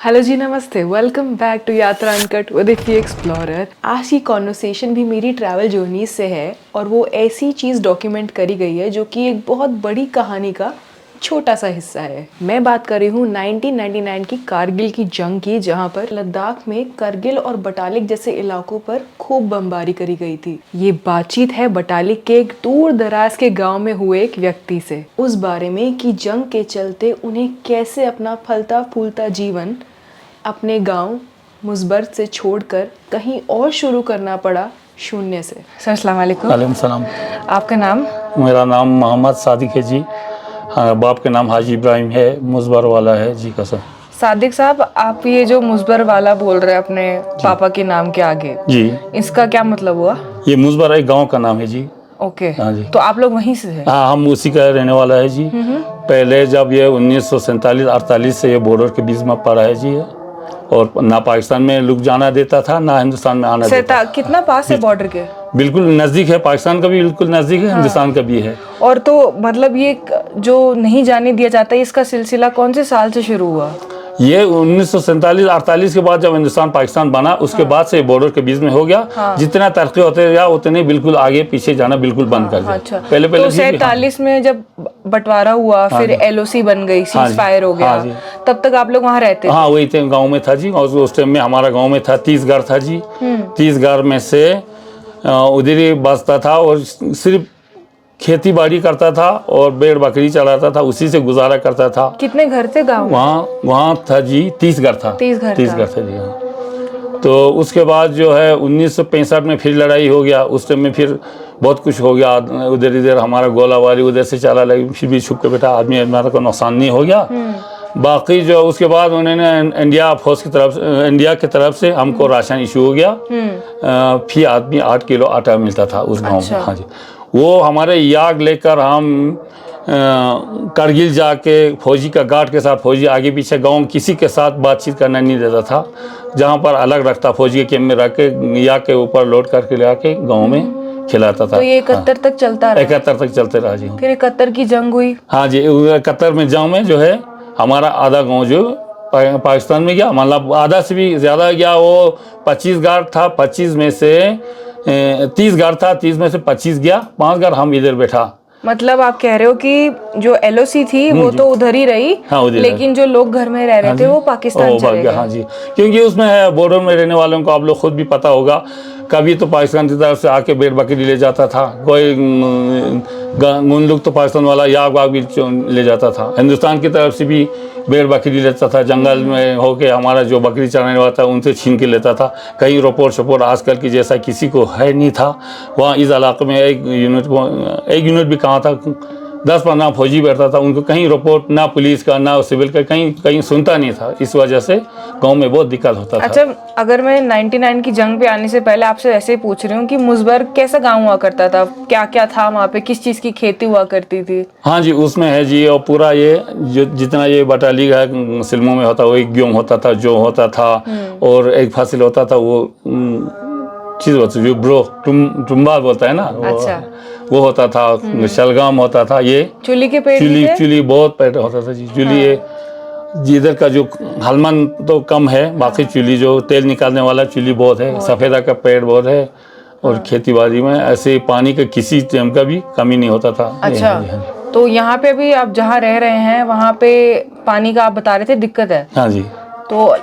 Hello जी, नमस्ते। Welcome back to यात्रा uncut with IFFI explorer. आज की कॉन्वर्सेशन भी मेरी ट्रैवल जर्नी से है और वो ऐसी चीज़ डॉक्यूमेंट करी गई है जो कि एक बहुत बड़ी कहानी का छोटा सा हिस्सा है। मैं बात कर रही हूँ 1999 की कारगिल की जंग की, जहाँ पर लद्दाख में करगिल और बटालिक जैसे इलाकों पर खूब बमबारी करी गई थी। ये बातचीत है बटालिक के एक दूर दराज के गांव में हुए एक व्यक्ति से, उस बारे में कि जंग के चलते उन्हें कैसे अपना फलता फूलता जीवन अपने गांव मुसबर से छोड़कर कहीं और शुरू करना पड़ा शून्य से। सर अस्सलाम वालेकुम। वालेकुम सलाम। आपका नाम? मेरा नाम मोहम्मद सादिक है जी। हाँ, बाप के नाम हाजी इब्राहिम है, मुसबर वाला है जी का सर। सादिक साहब, आप ये जो मुसबर वाला बोल रहे हैं अपने पापा के नाम के आगे जी, इसका क्या मतलब हुआ? ये मुसबर एक गांव का नाम है जी। ओके। हाँ जी। तो आप लोग वहीं से हैं? हाँ, हम उसी का रहने वाला है जी। पहले जब ये 1947-48 से ये बॉर्डर के बीच में पड़ा है जी, और ना पाकिस्तान में लोग जाना देता था ना हिंदुस्तान में आना देता था। कितना पास है बॉर्डर के? बिल्कुल नज़दीक है, पाकिस्तान का भी बिल्कुल नज़दीक है, हिंदुस्तान का भी है। और तो मतलब ये जो नहीं जाने दिया जाता है, इसका सिलसिला कौन से साल से शुरू हुआ? ये 1947-48 के बाद जब हिंदुस्तान पाकिस्तान बना, उसके बाद से बॉर्डर के बीच में हो गया। जितना तरक्की होते गया उतने बिल्कुल आगे पीछे जाना बिल्कुल बंद कर दिया। अच्छा। पहले तो 47 में जब बंटवारा हुआ, फिर एलओसी बन गई, सीज फायर हो गया, तब तक आप लोग वहाँ रहते थे? हाँ, वही थे, गाँव में था जी। और उस टाइम में हमारा गाँव में था 30 घर था जी। 30 घर में से उधर ही बसता था और सिर्फ खेती बाड़ी करता था और भेड़ बकरी चलाता था, उसी से गुजारा करता था। कितने घर थे गांव में? वहाँ था जी 30 घर था। 30 घर था जी। हाँ, तो उसके बाद जो है 1965 में फिर लड़ाई हो गया। उस टाइम में फिर बहुत कुछ हो गया, उधर इधर हमारा गोलाबारी उधर से चला, लेकिन फिर भी छुप के बेटा आदमी हमारा को नुकसान नहीं हो गया। बाकी जो उसके बाद उन्होंने इंडिया फौज की तरफ, इंडिया की तरफ से हमको राशन इशू हो गया। फिर आदमी 8 किलो आटा मिलता था उस गाँव में। हाँ जी, वो हमारे याग लेकर हम करगिल जाके फौजी का गार्ड के साथ, फौजी आगे पीछे, गांव किसी के साथ बातचीत करना नहीं देता था। जहां पर अलग रखता, फौजी के कैंप में रख के याग के ऊपर लोड करके ले आके गाँव में खिलाता था। तो ये 71 तक चलता रहा? 71 तक चलते रहा जी। फिर 71 की जंग हुई? हाँ जी, 71 में जंग में जो है हमारा आधा गाँव जो पाकिस्तान में गया, मतलब आधा से भी ज़्यादा गया। वो 25 गार्ड था, 25 में से 30 घर था, 30 में से 25 गया, 5 घर हम इधर बैठा। मतलब आप कह रहे हो कि जो एलओसी थी वो तो उधर ही रही। हाँ, लेकिन जो लोग घर में रह रहे थे वो पाकिस्तान चले गए। हाँ जी, क्योंकि उसमें बॉर्डर में रहने वालों को आप लोग खुद भी पता होगा, कभी तो पाकिस्तान की तरफ से आके भेड़ बकरी ले जाता था, कोई मुंडुक तो पाकिस्तान वाला याग वाग भी ले जाता था, हिंदुस्तान की तरफ से भी भेड़ बकरी लेता था। जंगल में होके हमारा जो बकरी चराने वाला था उनसे छीन के लेता था। कहीं रिपोर्ट शपोर्ट आजकल की जैसा किसी को है नहीं था। वहाँ इस इलाके में एक यूनिट भी कहाँ था, 10-15 फौजी बैठता था, उनको कहीं रिपोर्ट ना पुलिस का ना सिविल का कहीं सुनता नहीं था। इस वजह से गांव में बहुत दिक्कत होता था। अच्छा, अगर मैं 99 की जंग पे आने से पहले आपसे ऐसे ही पूछ रही हूँ कि मुसबर कैसा गांव हुआ करता था, क्या क्या था वहाँ पे, किस चीज़ की खेती हुआ करती थी? हाँ जी, उसमें है जी, और पूरा ये जो जितना ये बटाली है सिल्मों में होता, वो एक गेहूँ होता था, जो होता था, और एक फसल होता था, वो चीज़ होती जो ब्रो टुम्बा बोलता है ना। अच्छा। वो होता था, शलगम होता था, ये चुली के पेड़, चुली बहुत पेड़ होता था जी। चुली ये जिधर का जो हलमन तो कम है, बाकी चुली जो तेल निकालने वाला चुली बहुत है, सफ़ेदा का पेड़ बहुत है। और खेती बाड़ी में ऐसे पानी का किसी टाइम का भी कमी नहीं होता था। अच्छा, तो यहाँ पे भी आप जहाँ रह रहे हैं वहाँ पे पानी का आप बता रहे थे दिक्कत है? हाँ जी। तो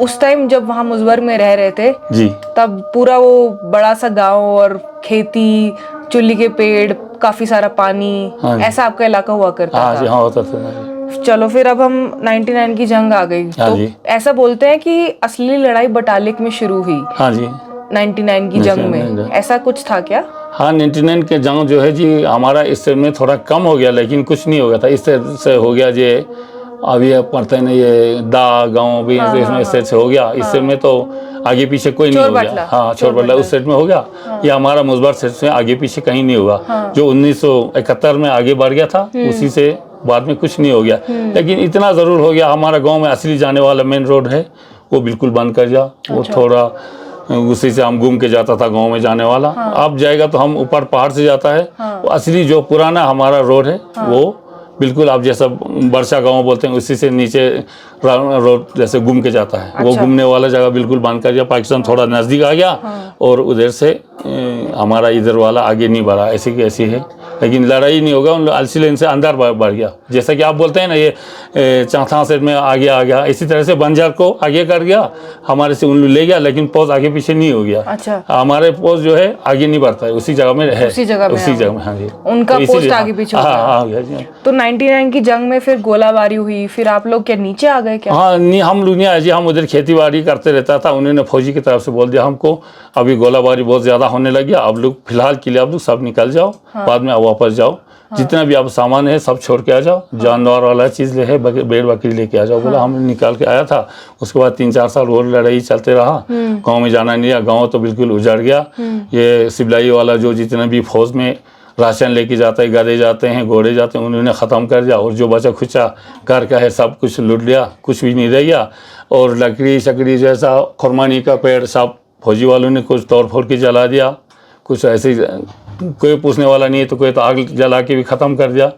उस टाइम जब वहाँ मुसबर में रह रहे थे जी, तब पूरा वो बड़ा सा गांव और खेती, चुल्ली के पेड़, काफी सारा पानी, ऐसा आपका इलाका हुआ करता था? हाँ जी, हाँ होता था। चलो, फिर अब हम 99 की जंग आ गई। हाँ तो जी। ऐसा बोलते हैं कि असली लड़ाई बटालिक में शुरू हुई। हाँ जी, 99 की जंग में ऐसा कुछ था क्या? हाँ, 99 के जंग जो है जी हमारा इस टाइम में थोड़ा कम हो गया, लेकिन कुछ नहीं हो गया था। इस तरह से हो गया जी, अभी पढ़ते हैं ये दा गाँव भी इसमें इस तरह से हो गया। इस टाइम में तो आगे पीछे कोई नहीं हो गया। हाँ, चोर बटला उस सेट में हो गया। ये हमारा मुसबर सेट से आगे पीछे कहीं नहीं हुआ। जो 1971 में आगे बढ़ गया था, उसी से बाद में कुछ नहीं हो गया। लेकिन इतना ज़रूर हो गया, हमारा गांव में असली जाने वाला मेन रोड है वो बिल्कुल बंद कर दिया। वो थोड़ा उसी से हम घूम के जाता था गांव में जाने वाला। अब जाएगा तो हम ऊपर पहाड़ से जाता है। वो असली जो पुराना हमारा रोड है वो बिल्कुल आप जैसा बरसा गांव बोलते हैं उसी से नीचे रोड जैसे घूम के जाता है। अच्छा। वो घूमने वाला जगह बिल्कुल बंद कर दिया। पाकिस्तान थोड़ा नज़दीक आ गया और उधर से हमारा इधर वाला आगे नहीं बढ़ा। ऐसी की ऐसी है, लेकिन लड़ाई नहीं होगा। उन अलसी लेन से अंदर बढ़ गया, जैसा कि आप बोलते हैं ना ये चौथा सेट में आगे आ गया। इसी तरह से बंजार को आगे कर गया, हमारे से उन ले गया, लेकिन पोस्ट आगे पीछे नहीं हो गया। अच्छा। हमारे पोस्ट जो है आगे नहीं बढ़ता है, उसी जगह में है, उसी जगह में। हाँ जी। उनका तो पोस्ट आगे पीछे हो गया। तो 99 की जंग में फिर गोलाबारी हुई, फिर आप लोग क्या नीचे आ गए क्या? हाँ नहीं, हम लोग नहीं आए जी। हम उधर खेती बाड़ी करते रहता था। उन्होंने फौजी की तरफ से बोल दिया हमको अभी गोलाबारी बहुत ज़्यादा होने लगी, आप लोग फिलहाल के लिए आप लोग सब निकल जाओ। हाँ। बाद में आप वापस जाओ। हाँ। जितना भी आप सामान है सब छोड़ के आ जाओ। हाँ। जानवर वाला चीज़ ले है, भेड़ बकरी लेके आ जाओ। हाँ। बोला हम निकाल के आया था। उसके बाद 3-4 साल और लड़ाई चलते रहा। गाँव में जाना नहीं, गाँव तो बिल्कुल उजड़ गया। ये सिबलाई वाला जो जितना भी फौज में राशन लेके जाता है, गधे जाते हैं, घोड़े जाते हैं, उन्होंने ख़त्म कर दिया। और जो बचा खुचा घर का है सब कुछ लूट लिया, कुछ भी नहीं रह गया। और लकड़ी शकड़ी जैसा खुरमानी का पेड़ सब फौजी वालों ने कुछ तोड़ फोड़ के जला दिया। कुछ ऐसे कोई पूछने वाला नहीं है, तो कोई तो आग जला के भी ख़त्म कर दिया।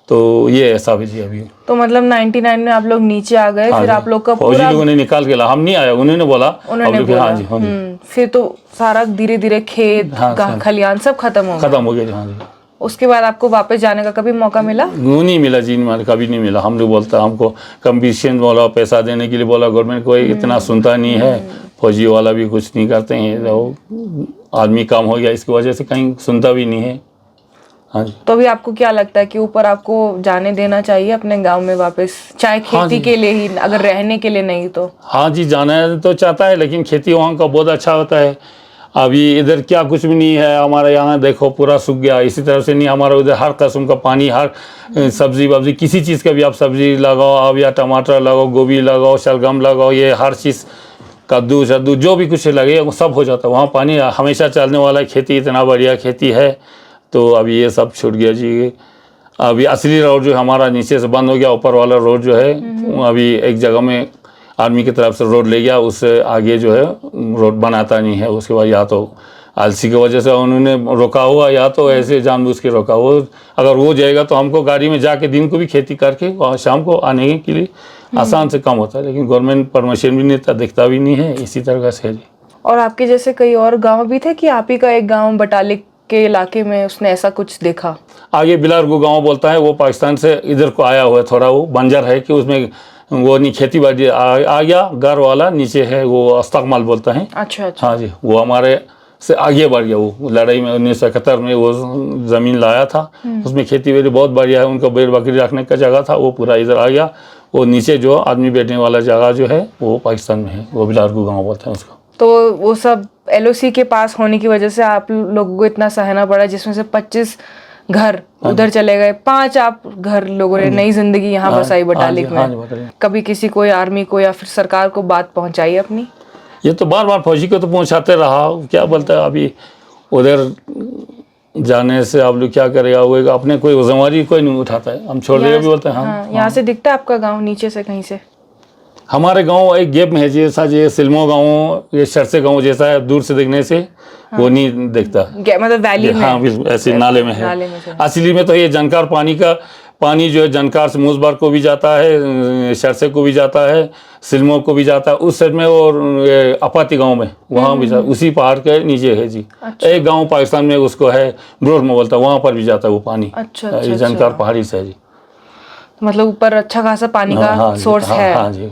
तो ये ऐसा भी जी अभी। तो मतलब 99 में आप लोग नीचे आ गए। हाँ, फिर आप लोग का फौजी लोगों ने निकाल के ला, हम नहीं आया, उन्होंने बोला। हाँ जी, हाँ जी। फिर तो सारा धीरे धीरे खेत खलियान सब खत्म हो गया। हाँ जी। उसके बाद आपको वापस जाने का कभी मौका मिला? नहीं मिला जी, कभी नहीं मिला। हम लोग बोलता हमको कमीशन बोला, पैसा देने के लिए बोला, गवर्नमेंट कोई इतना सुनता नहीं है। फौजी वाला भी कुछ नहीं करते हैं, तो आदमी कम हो गया, इसकी वजह से कहीं सुनता भी नहीं है। हाँ जी। तो अभी आपको क्या लगता है कि ऊपर आपको जाने देना चाहिए अपने गांव में वापस, चाहे खेती के लिए ही, अगर रहने के लिए नहीं तो? हाँ जी, जाना तो चाहता है, लेकिन खेती वहाँ का बहुत अच्छा होता है। अभी इधर क्या कुछ भी नहीं है हमारे यहाँ, देखो पूरा सूख गया। इसी तरह से नहीं, हमारा उधर हर किस्म का पानी, हर सब्जी वब्जी, किसी चीज़ का भी आप सब्जी लगाओ, आप या टमाटर लगाओ, गोभी लगाओ, शलगम लगाओ, ये हर चीज़, कद्दू शद्दू जो भी कुछ लगे वो सब हो जाता है। वहाँ पानी हमेशा चलने वाला, खेती इतना बढ़िया खेती है। तो अभी ये सब छूट गया जी। अभी असली रोड जो हमारा नीचे से बंद हो गया, ऊपर वाला रोड जो है अभी एक जगह में आर्मी की तरफ से रोड ले गया, उससे आगे जो है रोड बनाता नहीं है। उसके बाद या तो आलसी की वजह से उन्होंने रोका हुआ, या तो ऐसे जानबूझ के रोका हुआ। अगर वो जाएगा तो हमको गाड़ी में जाके दिन को भी खेती करके और शाम को आने के लिए आसान से कम होता है, लेकिन गवर्नमेंट परमिशन भी नहीं दिखता भी नहीं है। इसी तरह से है जी। और आपके जैसे कई और गाँव भी थे कि आप ही का एक गाँव बटालिक के इलाके में उसने ऐसा कुछ देखा? आगे बिलारगू गांव बोलता है, वो पाकिस्तान से इधर को आया हुआ है, थोड़ा वो बंजर है कि उसमें वो नहीं खेती बाड़ी आ गया। घर वाला नीचे है, वो अस्तकमाल बोलता है। अच्छा। हाँ जी, वो हमारे से आगे बढ़ गया। वो लड़ाई में 1971 में वो ज़मीन लाया था, उसमें खेती बाड़ी बहुत बढ़िया है। उनका भेड़ बकरी रखने का जगह था, वो पूरा इधर आ गया। वो नीचे जो आदमी बैठने वाला जगह जो है वो पाकिस्तान में है, वो बिलारगू गाँव बोलते हैं उसको। तो वो सब LOC के पास होने की वजह से आप लोगों को इतना सहना पड़ा, जिसमें से 25 घर उधर चले गए, 5 आप घर लोगों ने नई जिंदगी यहाँ बसाई बटालिक में। कभी किसी को, आर्मी को या फिर सरकार को बात पहुँचाई अपनी? ये तो बार बार फौजी को तो पहुँचाते रहा। क्या बोलता है अभी उधर जाने से आप लोग क्या करेगा, वो अपने कोई जिम्मेदारी कोई नहीं उठाता है, हम छोड़ देगा भी बोलते हैं। हाँ, यहाँ से दिखता है आपका गाँव नीचे से कहीं से? हमारे गांव एक गेप में है, जैसा ये सिल्मो गांव, ये सरसे गांव जैसा है, दूर से देखने से वो नहीं दिखता, मतलब वैली में। हाँ, ऐसे नाले में है। असली में तो ये जानकार पानी जो है जानकार से मुजबार को भी जाता है, सरसे को भी जाता है, सिल्मो को भी जाता है उस साइड में, और अपाती गांव में वहाँ भी जाता, उसी पहाड़ के नीचे है जी। अच्छा। एक गाँव पाकिस्तान में उसको है ब्रोड में बोलता है, वहाँ पर भी जाता है वो पानी। अच्छा। जानकार पहाड़ी से है जी। मतलब ऊपर अच्छा खासा पानी का सोर्स है। हाँ जी,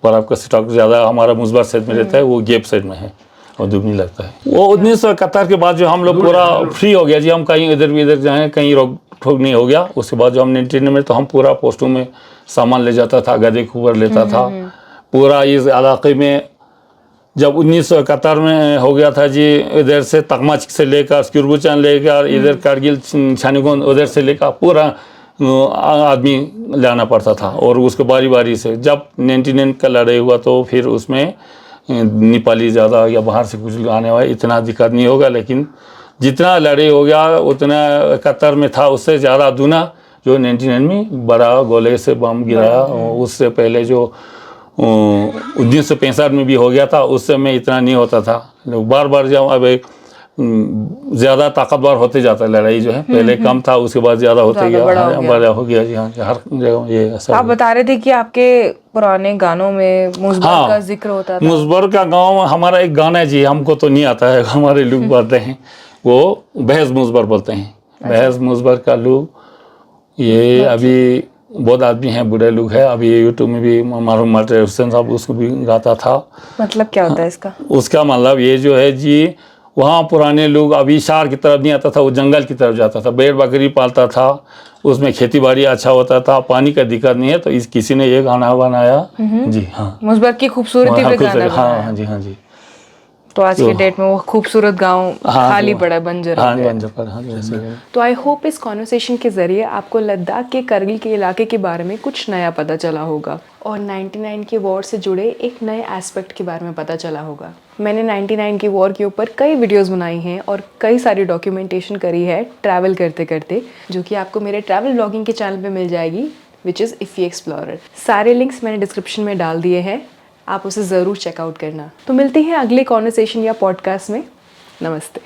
पर आपका स्टॉक ज़्यादा हमारा मुजबार साइड में रहता है, वो गेप साइड में है और दुख नहीं लगता है। वो 1971 के बाद जो हम लोग पूरा फ्री हो गया जी, हम कहीं इधर भी इधर जाएँ, कहीं रोक ठोक नहीं हो गया। उसके बाद जो हम 99 में तो हम पूरा पोस्टों में सामान ले जाता था, गधे खूबर लेता था पूरा इस इलाके में। जब 1971 में हो गया था जी, इधर से तकमाच से लेकर स्क्यूरबुचान लेकर इधर कारगिल छानीगोंद उधर से लेकर पूरा आदमी लाना पड़ता था। और उसको बारी बारी से जब 99 का लड़ाई हुआ तो फिर उसमें नेपाली ज़्यादा या बाहर से कुछ आने वाले, इतना दिक्कत नहीं होगा। लेकिन जितना लड़ाई हो गया उतना 71 में था, उससे ज़्यादा दूना जो 99 में बड़ा गोले से बम गिराया। उससे पहले जो 1965 में भी हो गया था, उस समय इतना नहीं होता था। बार बार जब अब एक ज्यादा ताकतवर होते जाता है लड़ाई जो है, पहले कम था उसके बाद ज्यादा होते गया, बड़ा हो गया जी। हाँ, हर जगह ये ऐसा। आप बता रहे थे कि आपके पुराने गानों में मुजबर का जिक्र होता था। मुजबर का गाँव हमारा एक गाना है जी, हमको तो नहीं आता है, हमारे लोग बोलते हैं वो बहस मुजबर बोलते हैं। बहस मुजबर का लोग ये अभी बहुत आदमी हैं, बूढ़े लोग हैं, अभी यूट्यूब में भी मारूम माटे हुसैन साहब उसको भी गाता था। मतलब क्या होता है इसका? उसका मतलब ये जो है जी, वहाँ पुराने लोग अभी शहर की तरफ नहीं आता था, वो जंगल की तरफ जाता था, भेड़ बकरी पालता था, उसमें खेती बाड़ी अच्छा होता था, पानी का दिक्कत नहीं है, तो इस किसी ने ये गाना बनाया जी। हाँ, मुजबर की खूबसूरती पे गाना बनाया। हाँ जी, हाँ जी। तो आज की डेट में वो खूबसूरत गांव खाली पड़ा, बंजर हो गया। बंजर पड़ा, हाँ जैसे। तो आई होप इस कॉन्वर्सेशन के जरिए आपको लद्दाख के करगिल के इलाके के बारे में कुछ नया पता चला होगा और 99 के वॉर से जुड़े एक नए एस्पेक्ट के बारे में पता चला होगा। मैंने 99 की वॉर के ऊपर कई वीडियोस बनाई हैं और कई सारी डॉक्यूमेंटेशन करी है ट्रैवल करते करते, जो कि आपको मेरे ट्रैवल ब्लॉगिंग के चैनल पे मिल जाएगी, विच इज़ इफ़ी एक्सप्लोरर। सारे लिंक्स मैंने डिस्क्रिप्शन में डाल दिए हैं, आप उसे ज़रूर चेकआउट करना। तो मिलते हैं अगले कॉन्वर्सेशन या पॉडकास्ट में। नमस्ते।